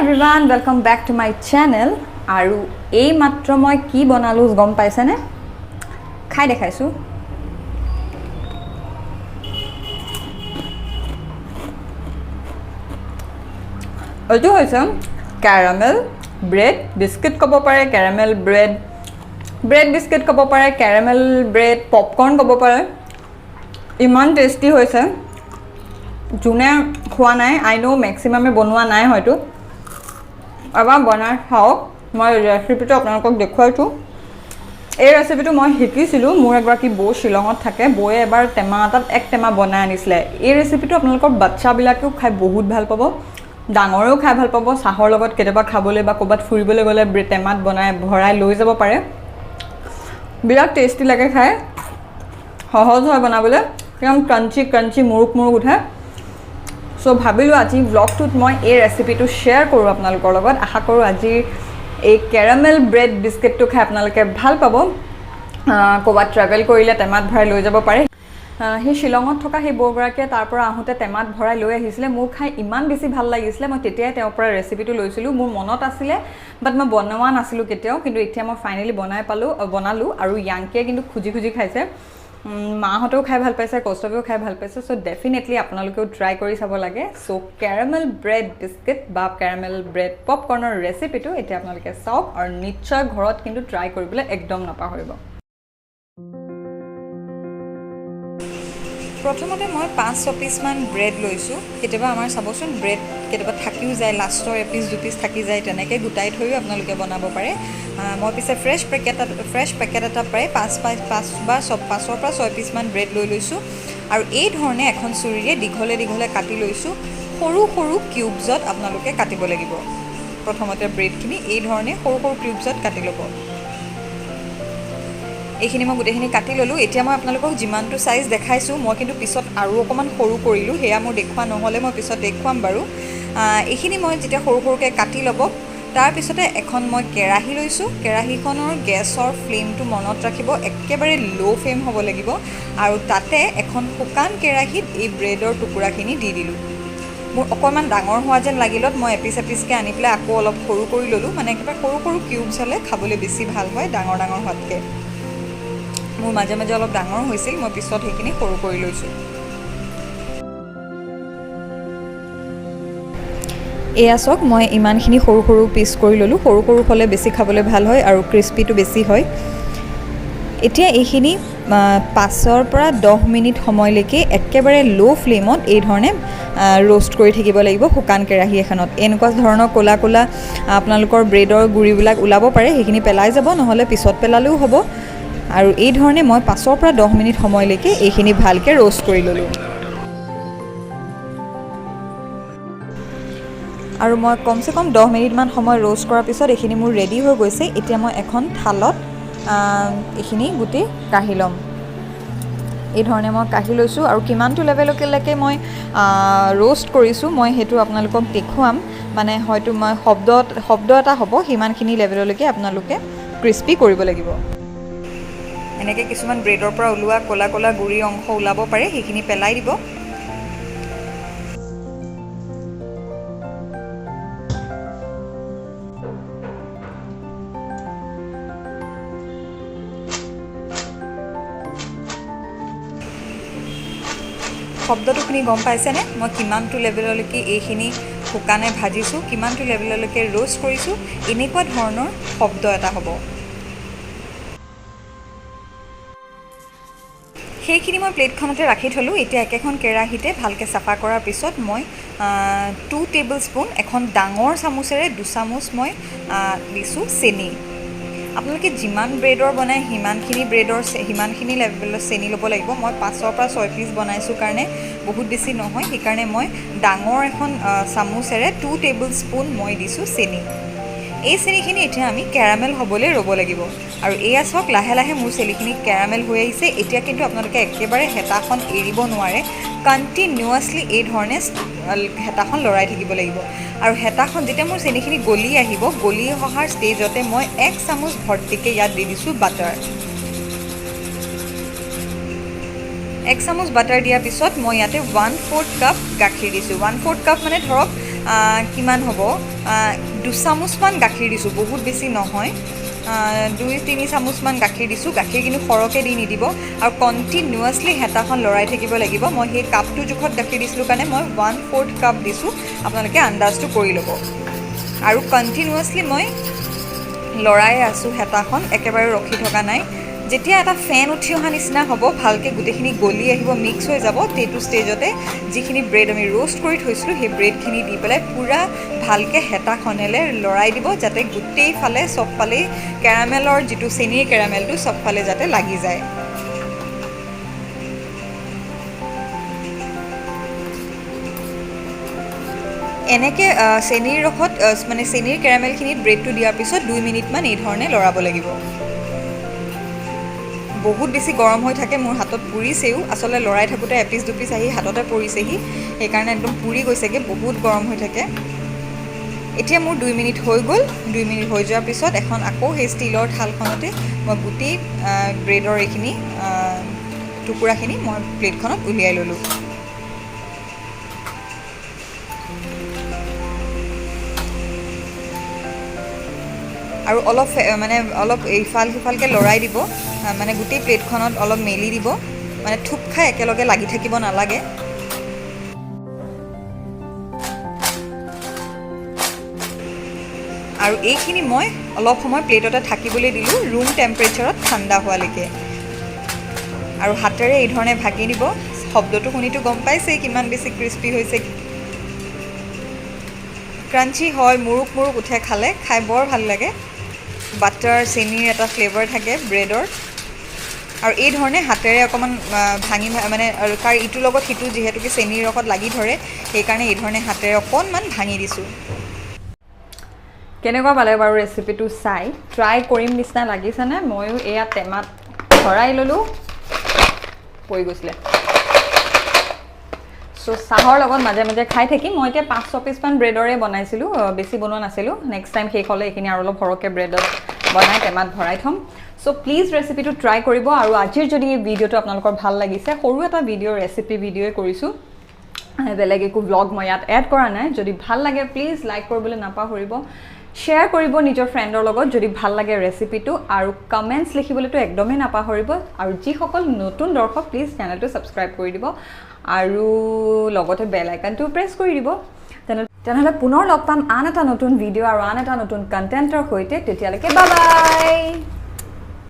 everyone, welcome back to my channel. আৰু এই মাত্ৰ মই কি বনালো গম পাইছেনে? খাই দেখাইছো। এইটো হৈছে caramel bread biscuit কব পাৰে, caramel bread biscuit কব পাৰে, caramel bread popcorn কব পাৰে। ইমান টেস্টি হৈছে। যোনে খোৱা নাই আই নো ম্যাক্সিমামে বনোৱা নাই হয়তো। এবাৰ বনাই খাওক। মই ৰেচিপিটো আপোনালোকক দেখুৱাইছো। এই ৰেচিপিটো মই শিকিছিলো মোৰ এগৰাকী বৌ শিলঙত থাকে। বৌয়ে এবাৰ টেমা এটাত এক টেমা বনাই আনিছিলে। এই ৰেচিপিটো আপোনালোকৰ বাচ্চাবিলাকেও খাই বহুত ভাল পাব। ডাঙৰেও খাই ভাল পাব। চাহৰ লগত কেতিয়াবা খাবলৈ বা ক'ৰবাত ফুৰিবলৈ গ'লে টেমাত বনাই ভৰাই লৈ যাব পাৰে। বিৰাট টেস্টি লাগে খাই। সহজ হয় বনাবলৈ। একদম ক্ৰাঞ্চি মুৰুক উঠে। সো ভাবিলো আজি ব্লগটোত মই এই ৰেচিপিটো শেয়াৰ কৰোঁ আপোনালোকৰ লগত। আশা কৰোঁ আজি এই কেৰামেল ব্ৰেড বিস্কিটটো খাই আপোনালোকে ভাল পাব। ক'ৰবাত ট্ৰেভেল কৰিলে টেমাত ভৰাই লৈ যাব পাৰে। সেই শিলঙত থকা সেই বৌগৰাকীয়ে তাৰ পৰা আহোঁতে টেমাত ভৰাই লৈ আহিছিলে। মোৰ খাই ইমান বেছি ভাল লাগিছিলে। মই তেতিয়াই তেওঁৰ পৰা ৰেচিপিটো লৈছিলোঁ। মোৰ মনত আছিলে বাট মই বনোৱা নাছিলোঁ কেতিয়াও। কিন্তু এতিয়া মই ফাইনেলি বনালোঁ আৰু য়াংকিয়ে কিন্তু খুজি খাইছে। মাহঁতেও খাই ভাল পাইছে, কৌস্তৱেও খাই ভাল পাইছে। সো ডেফিনেটলি আপোনালোকেও ট্ৰাই কৰি চাব লাগে। সো কেৰামেল ব্ৰেড বিস্কিট বা কেৰামেল ব্ৰেড পপকৰ্নৰ ৰেচিপিটো এতিয়া আপোনালোকে চাওক আৰু নিশ্চয় ঘৰত কিন্তু ট্ৰাই কৰিবলৈ একদম নাপাহৰিব। প্ৰথমতে মই 5-6 পিচমান ব্ৰেড লৈছোঁ। কেতিয়াবা আমাৰ চাবচোন ব্ৰেড কেতিয়াবা থাকিও যায়, লাষ্টৰ এপিচ দুপিচ থাকি যায়, তেনেকৈ গোটাই থৈও আপোনালোকে বনাব পাৰে। মই পিছে ফ্ৰেছ পেকেট এটা প্ৰায় 5-6 পিচমান ব্ৰেড লৈ লৈছোঁ। আৰু এই ধৰণে এখন চুৰিৰে দীঘলে কাটি লৈছোঁ। সৰু কিউবছত আপোনালোকে কাটিব লাগিব। প্ৰথমতে ব্ৰেডখিনি এই ধৰণে সৰু কিউবছত কাটি ল'ব। এইখিনি মই গোটেইখিনি কাটি ল'লোঁ। এতিয়া মই আপোনালোকক যিমানটো চাইজ দেখাইছোঁ মই কিন্তু পিছত আৰু অকণমান সৰু কৰিলোঁ। সেয়া মোৰ দেখুওৱা নহ'লে মই পিছত দেখুৱাম বাৰু। এইখিনি মই যেতিয়া সৰুকৈ কাটি ল'ব তাৰপিছতে এখন মই কেৰাহী লৈছোঁ। কেৰাহীখনৰ গেছৰ ফ্লেমটো মনত ৰাখিব, একেবাৰে ল' ফ্লেম হ'ব লাগিব। আৰু তাতে এখন শুকান কেৰাহীত এই ব্ৰেডৰ টুকুৰাখিনি দি দিলোঁ। মোৰ অকণমান ডাঙৰ হোৱা যেন লাগিলত মই এপিচকৈ আনি পেলাই আকৌ অলপ সৰু কৰি ল'লোঁ। মানে একেবাৰে সৰু কিউবছ হ'লে খাবলৈ বেছি ভাল হয় ডাঙৰ হোৱাতকৈ। মোৰ মাজে অলপ ডাঙৰ হৈছিল, মই পিছত সেইখিনি সৰু কৰি লৈছোঁ। এয়া চাওক মই ইমানখিনি সৰু পিচ কৰি ল'লোঁ। সৰু হ'লে বেছি খাবলৈ ভাল হয় আৰু ক্ৰিস্পিটো বেছি হয়। এতিয়া এইখিনি 5 পৰা 10 মিনিট সময়লৈকে একেবাৰে ল' ফ্লেমত এই ধৰণে ৰোষ্ট কৰি থাকিব লাগিব শুকান কেৰাহী এখনত। এনেকুৱা ধৰণৰ ক'লা আপোনালোকৰ ব্ৰেডৰ গুৰিবিলাক ওলাব পাৰে, সেইখিনি পেলাই যাব, নহ'লে পিছত পেলালেও হ'ব। আৰু এই ধৰণে মই 5 পৰা 10 মিনিট সময়লৈকে এইখিনি ভালকৈ ৰোষ্ট কৰি ল'লোঁ। আৰু মই কমচে কম 10 মিনিটমান সময় ৰোষ্ট কৰাৰ পিছত এইখিনি মোৰ ৰেডি হৈ গৈছে। এতিয়া মই এখন থালত এইখিনি গোটেই কাঢ়ি ল'ম। এই ধৰণে মই কাঢ়ি লৈছোঁ। আৰু কিমানটো লেভেললৈকে মই ৰোষ্ট কৰিছোঁ মই সেইটো আপোনালোকক দেখুৱাম। মানে হয়তো মই শব্দ এটা হ'ব, সিমানখিনি লেভেললৈকে আপোনালোকে ক্ৰিস্পি কৰিব লাগিব। এনেকৈ কিছুমান ব্ৰেডৰ পৰা ওলোৱা ক'লা গুৰি অংশ ওলাব পাৰে, সেইখিনি পেলাই দিব। শব্দটো শুনি গম পাইছেনে? মই কিমানটো লেভেললৈকে এইখিনি শুকানে ভাজিছোঁ, কিমানটো লেভেললৈকে ৰোষ্ট কৰিছোঁ, এনেকুৱা ধৰণৰ শব্দ এটা হ'ব। সেইখিনি মই প্লেটখনতে ৰাখি থ'লোঁ। এতিয়া একেখন কেৰাহীতে ভালকৈ চাফা কৰাৰ পিছত মই 2 টেবুল স্পুন, এখন ডাঙৰ চামুচেৰে 2 চামুচ মই দিছোঁ চেনি। আপোনালোকে যিমান ব্ৰেডৰ বনায় সিমানখিনি লেভেলত চেনি ল'ব লাগিব। মই 5 পৰা 6 পিচ বনাইছোঁ কাৰণে বহুত বেছি নহয়, সেইকাৰণে মই ডাঙৰ এখন চামুচেৰে 2 টেবুল স্পুন মই দিছোঁ চেনি। এই চেনিখিনি এতিয়া আমি কেৰামেল হ'বলৈ ৰ'ব লাগিব। আৰু এয়া চাওক লাহে মোৰ চেনিখিনি কেৰামেল হৈ আহিছে। এতিয়া কিন্তু আপোনালোকে একেবাৰে হেতাখন এৰিব নোৱাৰে, কণ্টিনিউৱাছলি এই ধৰণে হেতাখন লৰাই থাকিব লাগিব। আৰু হেতাখন যেতিয়া মোৰ চেনিখিনি গলি অহাৰ ষ্টেজতে মই 1 চামুচ ভৰ্তিকৈ ইয়াত দি দিছোঁ বাটাৰ। 1 চামুচ বাটাৰ দিয়াৰ পিছত মই ইয়াতে 1/4 কাপ গাখীৰ দিছোঁ। 1/4 কাপ মানে ধৰক কিমান হ'ব 2 চামুচমান গাখীৰ দিছোঁ, বহুত বেছি নহয়, 2-3 চামুচমান গাখীৰ দিছোঁ। গাখীৰ কিন্তু সৰহকৈ দি নিদিব আৰু কণ্টিনিউৱাছলি হেতাখন লৰাই থাকিব লাগিব। মই সেই কাপটো জোখত গাখীৰ দিছিলোঁ কাৰণে মই 1/4 কাপ দিছোঁ, আপোনালোকে আন্দাজটো কৰি ল'ব। আৰু কণ্টিনিউৱাছলি মই লৰাই আছোঁ হেতাখন, একেবাৰে ৰখি থকা নাই। যেতিয়া এটা ফেন উঠি অহা নিচিনা হ'ব, ভালকৈ গোটেইখিনি গলি আহিব, মিক্স হৈ যাব, সেইটো ষ্টেজতে যিখিনি ব্ৰেড আমি ৰোষ্ট কৰি থৈছিলোঁ সেই ব্ৰেডখিনি দি পেলাই পূৰা ভালকৈ হেতাখনেৰে লৰাই দিব, যাতে গোটেই ফালে চবফালেই কেৰামেলৰ যিটো চেনীৰ কেৰামেলটো চবফালে যাতে লাগি যায়। এনেকৈ চেনীৰ ৰসত মানে চেনীৰ কেৰামেলখিনিত ব্ৰেডটো দিয়াৰ পিছত 2 মিনিটমান এই ধৰণে লৰাব লাগিব। বহুত বেছি গৰম হৈ থাকে, মোৰ হাতত পুৰিছেও, আচলতে লৰাই থাকোঁতে এপিচ দুপিচ আহি হাততে পৰিছেহি, সেইকাৰণে একদম পুৰি গৈছেগৈ, বহুত গৰম হৈ থাকে। এতিয়া মোৰ 2 মিনিট হৈ গ'ল। 2 মিনিট হৈ যোৱাৰ পিছত এখন আকৌ সেই ষ্টীলৰ থালখনতে মই গোটেই ব্ৰেডৰ এইখিনি টুকুৰাখিনি মই প্লেটখনত উলিয়াই ল'লোঁ। আৰু অলপ ইফাল সিফালকৈ লৰাই দিব, মানে গোটেই প্লেটখনত অলপ মেলি দিব, মানে থুপ খাই একেলগে লাগি থাকিব নালাগে। আৰু এইখিনি মই অলপ সময় প্লেটতে থাকিবলৈ দিলোঁ, ৰুম টেম্পাৰেচাৰত ঠাণ্ডা হোৱালৈকে। আৰু হাতেৰে এই ধৰণে ভাগি দিব। শব্দটো শুনিতো গম পাইছেই কিমান বেছি ক্ৰিস্পি হৈছে, ক্ৰাঞ্চি হয়, মুৰুক মুৰুক উঠে, খাই বৰ ভাল লাগে। বাটাৰ চেনীৰ এটা ফ্লেভাৰ থাকে ব্ৰেডৰ। আৰু এই ধৰণে হাতেৰে অকণমান ভাঙি মানে তাৰ ইটোৰ লগত সিটো যিহেতুকে চেনীৰ লগত লাগি ধৰে, সেইকাৰণে এই ধৰণে হাতেৰে অকণমান ভাঙি দিছোঁ। কেনেকুৱা পালে বাৰু ৰেচিপিটো চাই? ট্ৰাই কৰিম নিচিনা লাগিছেনে? ময়ো এয়া টেমাত ভৰাই ল'লোঁ, পৰি গৈছিলে। চ' চাহৰ লগত মাজে মাজে খাই থাকিম। মই এতিয়া 5-6 পিচমান ব্ৰেডৰে বনাইছিলোঁ, বেছি বনোৱা নাছিলোঁ। নেক্সট টাইম শেষ হ'লে এইখিনি আৰু অলপ সৰহকৈ ব্ৰেডত বনাই টেমাত ভৰাই থ'ম। চ' প্লিজ ৰেচিপিটো ট্ৰাই কৰিব। আৰু আজিৰ যদি এই ভিডিঅ'টো আপোনালোকৰ ভাল লাগিছে, সৰু এটা ৰেচিপি ভিডিঅ'ই কৰিছোঁ, বেলেগ একো ব্লগ মই ইয়াত এড কৰা নাই। যদি ভাল লাগে প্লিজ লাইক কৰিবলৈ নাপাহৰিব, শ্বেয়াৰ কৰিব নিজৰ ফ্ৰেণ্ডৰ লগত যদি ভাল লাগে ৰেচিপিটো, আৰু কমেণ্টছ লিখিবলৈতো একদমেই নাপাহৰিব। আৰু যিসকল নতুন দৰ্শক প্লিজ চেনেলটো ছাবস্ক্ৰাইব কৰি দিব আৰু লগতে বেল আইকনটো প্ৰেছ কৰি দিব। তেনেহ'লে পুনৰ লগ পাম আন এটা নতুন ভিডিঅ' আৰু আন এটা নতুন কণ্টেণ্টৰ সৈতে। তেতিয়ালৈকে বাই বাই।